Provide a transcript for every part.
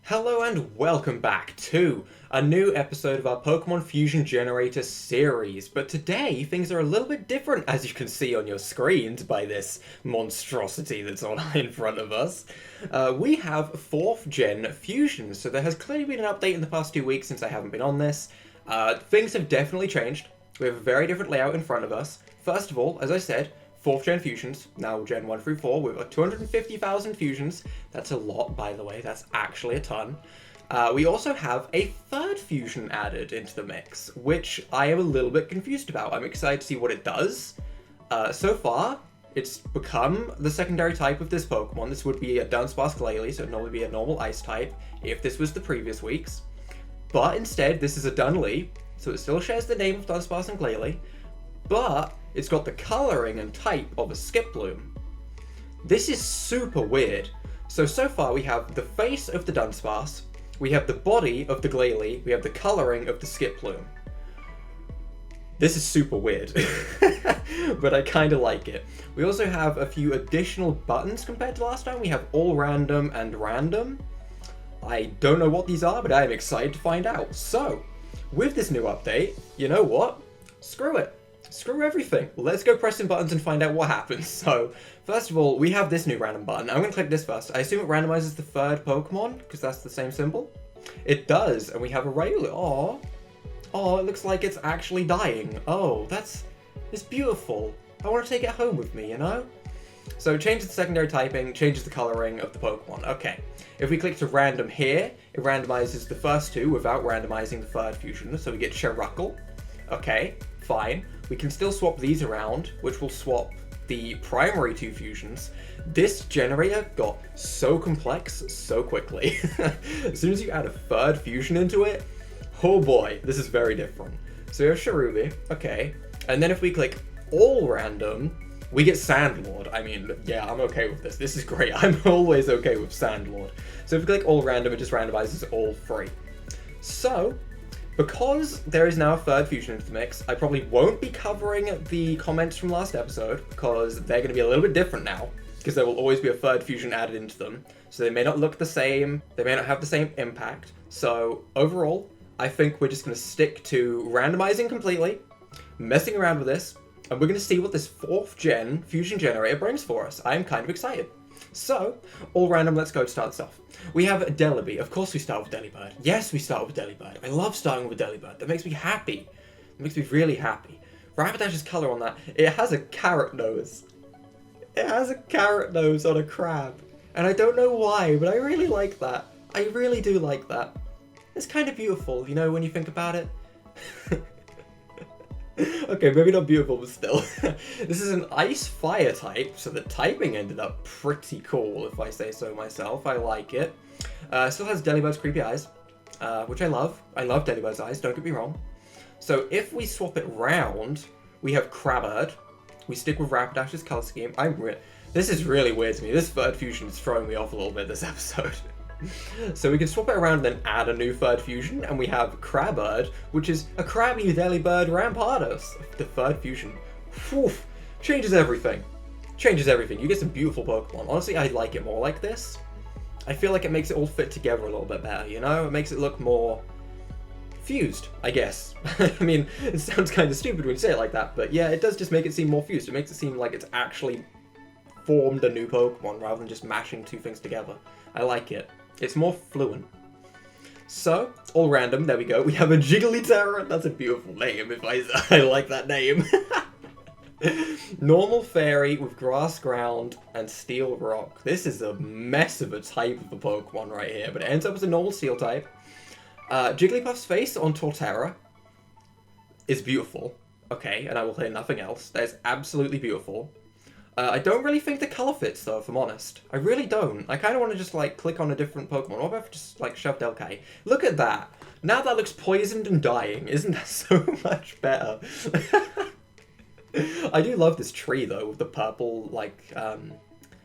Hello and welcome back to a new episode of our Pokemon Fusion Generator series. But today, things are a little bit different, as you can see on your screens by this monstrosity that's on in front of us. We have 4th Gen Fusions, so there has clearly been an update in the past 2 weeks since I haven't been on this. Things have definitely changed. We have a very different layout in front of us. First of all, as I said, 4th Gen Fusions, now Gen 1 through 4, we've got 250,000 fusions. That's a lot, by the way, that's actually a ton. We also have a 3rd fusion added into the mix, which I am a little bit confused about. I'm excited to see what it does. So far, it's become the secondary type of this Pokemon. This would be a Dunsparce Glalie, so it'd normally be a normal Ice type, if this was the previous weeks. But instead, this is a Dunlie, so it still shares the name of Dunsparce and Glalie, but it's got the colouring and type of a Skiploom. This is super weird. So far we have the face of the Dunsparce, we have the body of the Glalie, we have the colouring of the Skiploom. This is super weird, but I kind of like it. We also have a few additional buttons compared to last time. We have all random and random. I don't know what these are, but I am excited to find out. So, with this new update, you know what? Screw it. Screw everything. Let's go press some buttons and find out what happens. So, first of all, we have this new random button. I'm going to click this first. I assume it randomizes the 3rd Pokemon, because that's the same symbol. It does, and we have a Rayleigh. Oh, it looks like it's actually dying. Oh, it's beautiful. I want to take it home with me, you know? So it changes the secondary typing, changes the colouring of the Pokemon. Okay. If we click to random here, it randomizes the first 2 without randomizing the 3rd fusion, so we get Cheruckle. Okay, fine. We can still swap these around, which will swap the primary 2 fusions. This generator got so complex so quickly. As soon as you add a 3rd fusion into it, oh boy, this is very different. So we have Cherubi, okay. And then if we click all random, we get Sandlord. I mean, yeah, I'm okay with this. This is great. I'm always okay with Sandlord. So if we click all random, it just randomizes all 3. So, because there is now a 3rd fusion into the mix, I probably won't be covering the comments from last episode, because they're going to be a little bit different now, because there will always be a 3rd fusion added into them. So they may not look the same, they may not have the same impact. So overall, I think we're just going to stick to randomizing completely, messing around with this, and we're going to see what this 4th Gen Fusion Generator brings for us. I'm kind of excited. So, all random, let's go to start this off. We have Delibird. Of course we start with Delibird. Yes, we start with Delibird. I love starting with Delibird. That makes me happy. It makes me really happy. Rapidash's colour on that, it has a carrot nose. It has a carrot nose on a crab. And I don't know why, but I really like that. I really do like that. It's kind of beautiful, you know, when you think about it. Okay, maybe not beautiful, but still. This is an Ice-Fire type, so the typing ended up pretty cool, if I say so myself. I like it. Still has Delibird's creepy eyes, which I love. I love Delibird's eyes, don't get me wrong. So if we swap it round, we have Crabbird. We stick with Rapidash's colour scheme. This is really weird to me. This 3rd fusion is throwing me off a little bit this episode. So we can swap it around and then add a new 3rd fusion, and we have Crabbird, which is a Krabby Delibird Rampardos. The 3rd fusion. Whew, changes everything. Changes everything. You get some beautiful Pokemon. Honestly, I like it more like this. I feel like it makes it all fit together a little bit better, you know? It makes it look more fused, I guess. I mean, it sounds kind of stupid when you say it like that, but yeah, it does just make it seem more fused. It makes it seem like it's actually formed a new Pokemon rather than just mashing 2 things together. I like it. It's more fluent. So, all random, there we go. We have a Jigglyterra. That's a beautiful name, I like that name. Normal Fairy with Grass Ground and Steel Rock. This is a mess of a type of a Pokemon right here, but it ends up as a normal Steel type. Jigglypuff's face on Torterra is beautiful. Okay, and I will say nothing else. That is absolutely beautiful. I don't really think the colour fits, though, if I'm honest. I really don't. I kind of want to just, like, click on a different Pokemon. What about just, like, shove Delcatty? Look at that! Now that looks poisoned and dying. Isn't that so much better? I do love this tree, though, with the purple, like,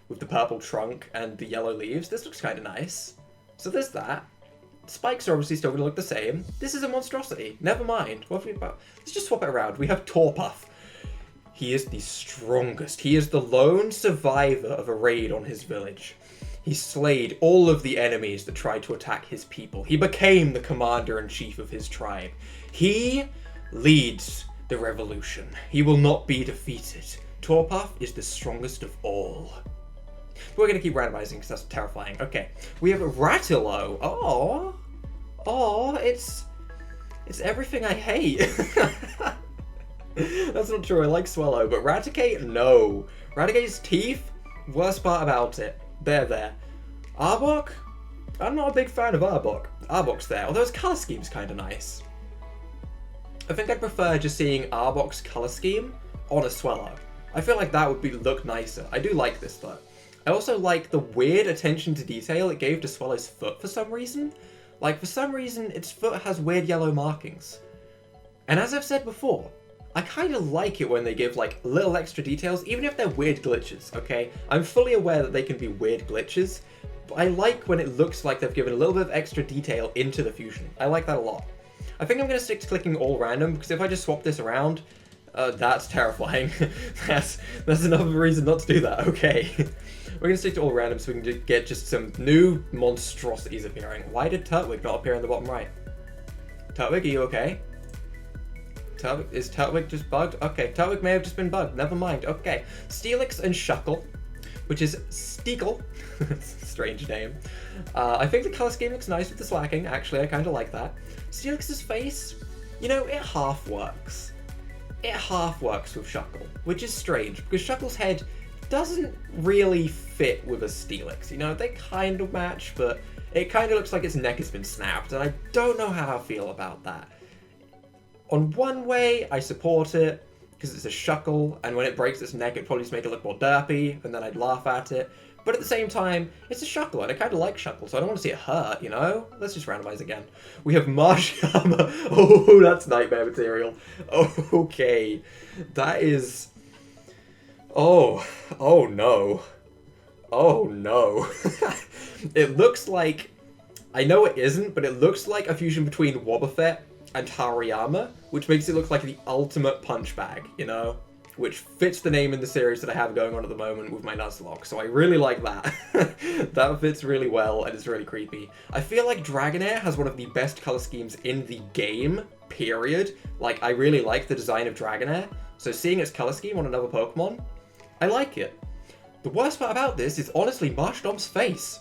with the purple trunk and the yellow leaves. This looks kind of nice. So there's that. Spikes are obviously still going to look the same. This is a monstrosity. Never mind. What have we about? Let's just swap it around. We have Torpuff. He is the strongest. He is the lone survivor of a raid on his village. He slayed all of the enemies that tried to attack his people. He became the commander-in-chief of his tribe. He leads the revolution. He will not be defeated. Torpuff is the strongest of all. We're going to keep randomizing because that's terrifying. Okay, we have Ratilo. Oh, it's everything I hate. That's not true, I like Swallow, but Raticate, no. Raticate's teeth, worst part about it. They're there. Arbok? I'm not a big fan of Arbok. Arbok's there, although his colour scheme's kind of nice. I think I'd prefer just seeing Arbok's colour scheme on a Swallow. I feel like that would look nicer. I do like this though. I also like the weird attention to detail it gave to Swallow's foot for some reason. Like, for some reason, its foot has weird yellow markings. And as I've said before, I kind of like it when they give, like, little extra details, even if they're weird glitches, okay? I'm fully aware that they can be weird glitches, but I like when it looks like they've given a little bit of extra detail into the fusion. I like that a lot. I think I'm going to stick to clicking all random, because if I just swap this around, that's terrifying. that's another reason not to do that, okay. We're going to stick to all random so we can get just some new monstrosities appearing. Why did Turtwig not appear in the bottom right? Turtwig, are you okay? Is Turtwig just bugged? Okay, Turtwig may have just been bugged. Never mind. Okay. Steelix and Shuckle, which is Steekle. Strange name. I think the colour scheme looks nice with the slacking. Actually, I kind of like that. Steelix's face, you know, it half works. It half works with Shuckle, which is strange because Shuckle's head doesn't really fit with a Steelix. You know, they kind of match, but it kind of looks like its neck has been snapped, and I don't know how I feel about that. On one way, I support it, because it's a Shuckle, and when it breaks its neck, it probably just make it look more derpy, and then I'd laugh at it. But at the same time, it's a Shuckle, and I kind of like Shuckle, so I don't want to see it hurt, you know? Let's just randomize again. We have Marshhammer. Oh, that's nightmare material. Okay. That is... Oh no. Oh no. It looks like... I know it isn't, but it looks like a fusion between Wobbuffet and Hariyama, which makes it look like the ultimate punch bag, you know? Which fits the name in the series that I have going on at the moment with my Nuzlocke, so I really like that. That fits really well, and it's really creepy. I feel like Dragonair has one of the best colour schemes in the game, period. Like, I really like the design of Dragonair, so seeing its colour scheme on another Pokemon, I like it. The worst part about this is honestly Marshdomp's face,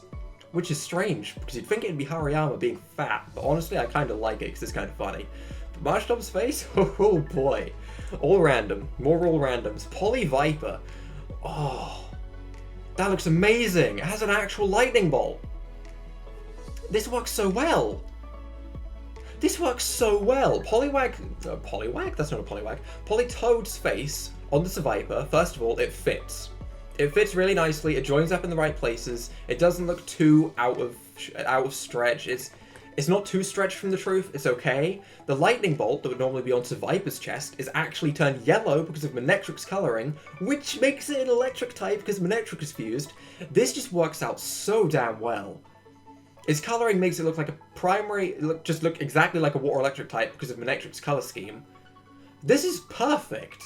which is strange, because you'd think it'd be Hariyama being fat, but honestly I kind of like it because it's kind of funny. But Marshdomp's face? Oh boy. All random. More all randoms. Polyviper. Oh, that looks amazing. It has an actual lightning bolt. This works so well. This works so well. Poliwag? That's not a Poliwag. Politoad's face on the Seviper, first of all, it fits. It fits really nicely. It joins up in the right places. It doesn't look too out of stretch. It's not too stretched from the truth. It's okay. The lightning bolt that would normally be on Viper's chest is actually turned yellow because of Manectric's coloring, which makes it an electric type because Manectric is fused. This just works out so damn well. Its coloring makes it look like a primary, look exactly like a water electric type because of Manectric's color scheme. This is perfect.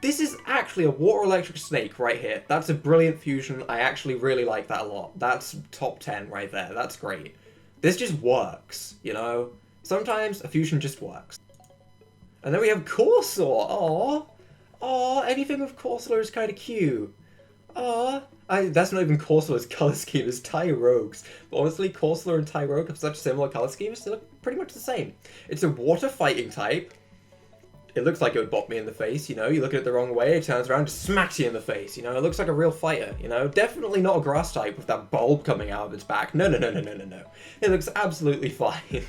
This is actually a water electric snake right here. That's a brilliant fusion. I actually really like that a lot. That's top 10 right there. That's great. This just works, you know? Sometimes a fusion just works. And then we have Corsair. Aww, anything with Corsair is kind of cute. That's not even Corsair's color scheme, it's Tyrogue's. But honestly, Corsair and Tyrogue have such similar color schemes, they look pretty much the same. It's a water fighting type. It looks like it would bop me in the face, you know? You look at it the wrong way, it turns around and smacks you in the face, you know? It looks like a real fighter, you know? Definitely not a grass type with that bulb coming out of its back. No. It looks absolutely fine.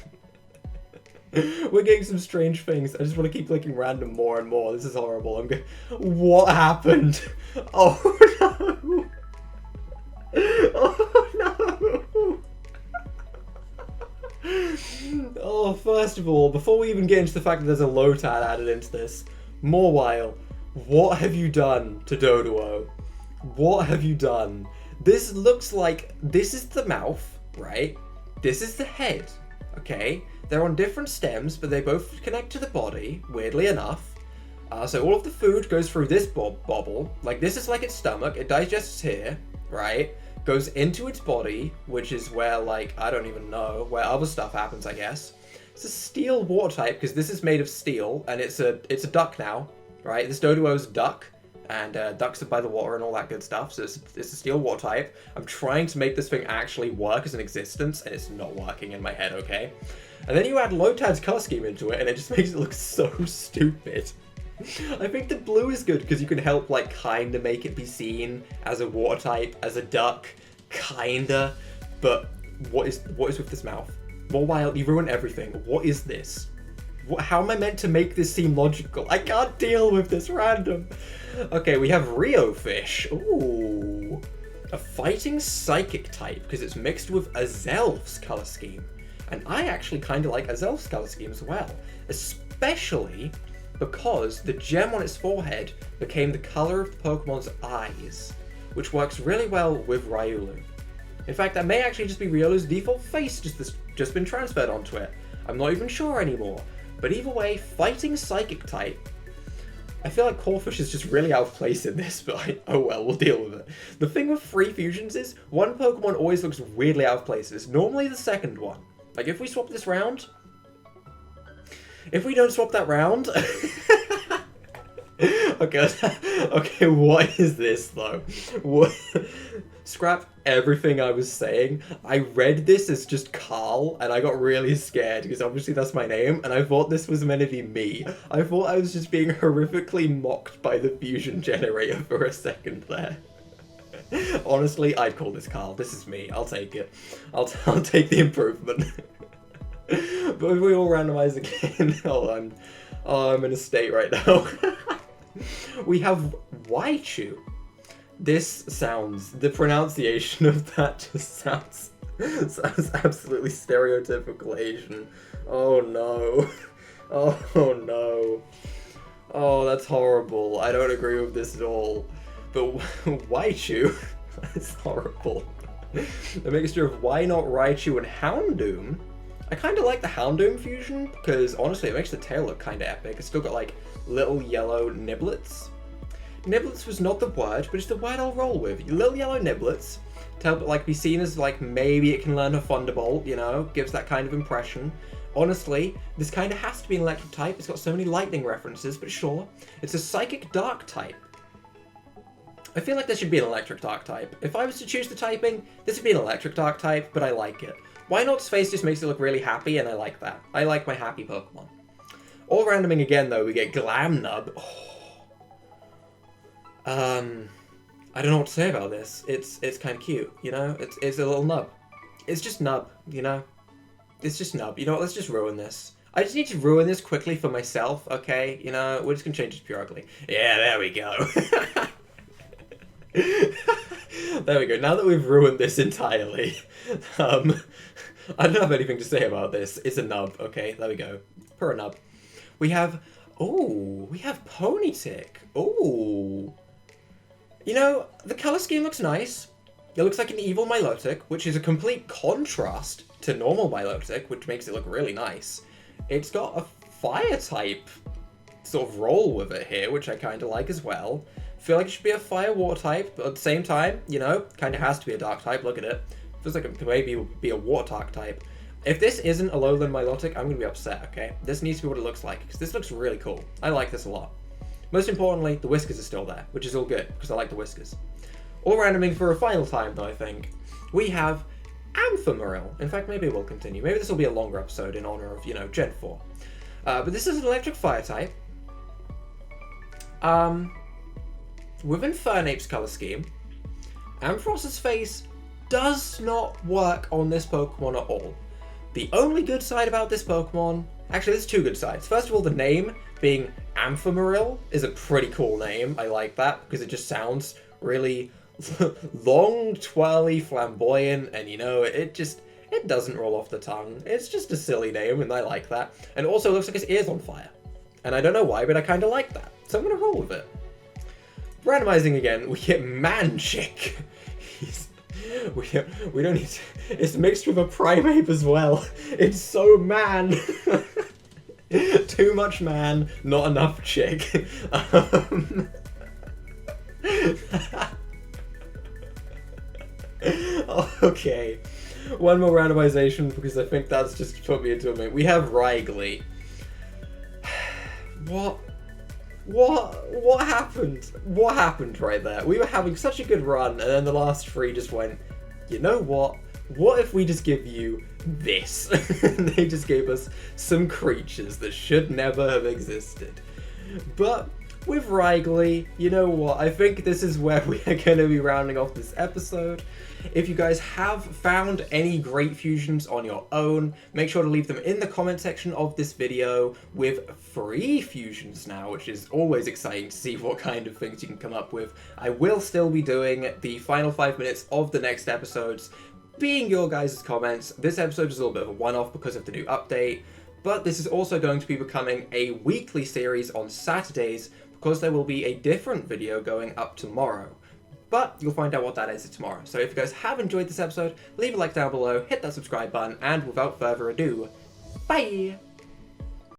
We're getting some strange things. I just want to keep clicking random more and more. This is horrible. What happened? Oh no! Oh no! Oh, first of all, before we even get into the fact that there's a Lotad added into this, Mawile, what have you done to Doduo? What have you done? This looks like, this is the mouth, right? This is the head, okay? They're on different stems, but they both connect to the body, weirdly enough. So all of the food goes through this bobble. Like, this is like its stomach, it digests here, right? goes into its body, which is where, like, I don't even know, where other stuff happens, I guess. It's a steel water type, because this is made of steel, and it's a duck now, right? This Doduo's a duck, and ducks are by the water and all that good stuff, so it's a steel water type. I'm trying to make this thing actually work as an existence, and it's not working in my head, okay? And then you add Lotad's color scheme into it, and it just makes it look so stupid. I think the blue is good because you can help, like, kinda make it be seen as a water type, as a duck, kinda. But what is with this mouth? More wild, you ruin everything. What is this? How am I meant to make this seem logical? I can't deal with this random. Okay, we have Rio Fish. Ooh. A fighting psychic type because it's mixed with Azelf's color scheme. And I actually kind of like Azelf's color scheme as well. Especially because the gem on its forehead became the color of the Pokemon's eyes, which works really well with Riolu. In fact, that may actually just be Riolu's default face just been transferred onto it. I'm not even sure anymore. But either way, fighting psychic type. I feel like Corphish is just really out of place in this, but oh well, we'll deal with it. The thing with free fusions is, one Pokemon always looks weirdly out of place. It's normally the second one. Like, if we swap this round... If we don't swap that round... Okay, what is this, though? What... Scrap everything I was saying. I read this as just Carl, and I got really scared, because obviously that's my name, and I thought this was meant to be me. I thought I was just being horrifically mocked by the fusion generator for a second there. Honestly, I'd call this Carl. This is me. I'll take it. I'll take the improvement. But if we all randomize again... I'm in a state right now. We have Waichu. The pronunciation of that just sounds absolutely stereotypical Asian. Oh no. Oh no. Oh, that's horrible. I don't agree with this at all. But Waichu is horrible. A mixture of Wynaut, Raichu, and Houndoom. I kind of like the Houndoom fusion, because honestly it makes the tail look kind of epic. It's still got like little yellow niblets. Niblets was not the word, but it's the word I'll roll with. Little yellow niblets to help it like be seen as like maybe it can learn a Thunderbolt, you know, gives that kind of impression. Honestly, this kind of has to be an electric type. It's got so many lightning references, but sure. It's a psychic dark type. I feel like this should be an electric dark type. If I was to choose the typing, this would be an electric dark type, but I like it. Wynot's face just makes it look really happy, and I like that. I like my happy Pokemon. All randoming again, though, we get Glamnub. I don't know what to say about this. It's kind of cute, you know? It's a little nub. It's just nub, you know? It's just nub. You know what? Let's just ruin this. I just need to ruin this quickly for myself, okay? You know, we're just gonna change it to pure ugly. Yeah, there we go. There we go. Now that we've ruined this entirely, I don't have anything to say about this. It's a nub, okay? There we go. Per a nub. We have Ponytick. Ooh. You know, the color scheme looks nice. It looks like an evil Milotic, which is a complete contrast to normal Milotic, which makes it look really nice. It's got a fire type sort of roll with it here, which I kind of like as well. Feel like it should be a fire water type, but at the same time, you know, kind of has to be a dark type. Look at it. Feels like it could maybe be a water dark type. If this isn't a lowland Milotic, I'm going to be upset, okay? This needs to be what it looks like, because this looks really cool. I like this a lot. Most importantly, the whiskers are still there, which is all good, because I like the whiskers. All randoming for a final time, though, I think. We have Amphamarill. In fact, maybe we'll continue. Maybe this will be a longer episode in honor of, you know, Gen 4. But this is an electric fire type. Within Fernape's color scheme, Amphross's face does not work on this Pokemon at all. The only good side about this Pokemon... Actually, there's two good sides. First of all, the name being Amphamarill is a pretty cool name. I like that, because it just sounds really long, twirly, flamboyant, and you know, it doesn't roll off the tongue. It's just a silly name, and I like that. And it also looks like his ear's on fire. And I don't know why, but I kind of like that. So I'm going to roll with it. Randomizing again, we get Manchick. We don't need to... It's mixed with a Primeape as well. It's so man. Too much man, not enough chick. Okay. One more randomization because I think that's just put me into a minute. We have Wrigley. What happened? What happened right there? We were having such a good run, and then the last three just went, you know what? What if we just give you this? They just gave us some creatures that should never have existed. But with Wrigley, you know what? I think this is where we are going to be rounding off this episode. If you guys have found any great fusions on your own, make sure to leave them in the comment section of this video with free fusions now, which is always exciting to see what kind of things you can come up with. I will still be doing the final 5 minutes of the next episodes, being your guys' comments. This episode is a little bit of a one-off because of the new update, but this is also going to be becoming a weekly series on Saturdays because there will be a different video going up tomorrow. But you'll find out what that is tomorrow. So if you guys have enjoyed this episode, leave a like down below, hit that subscribe button, and without further ado, bye!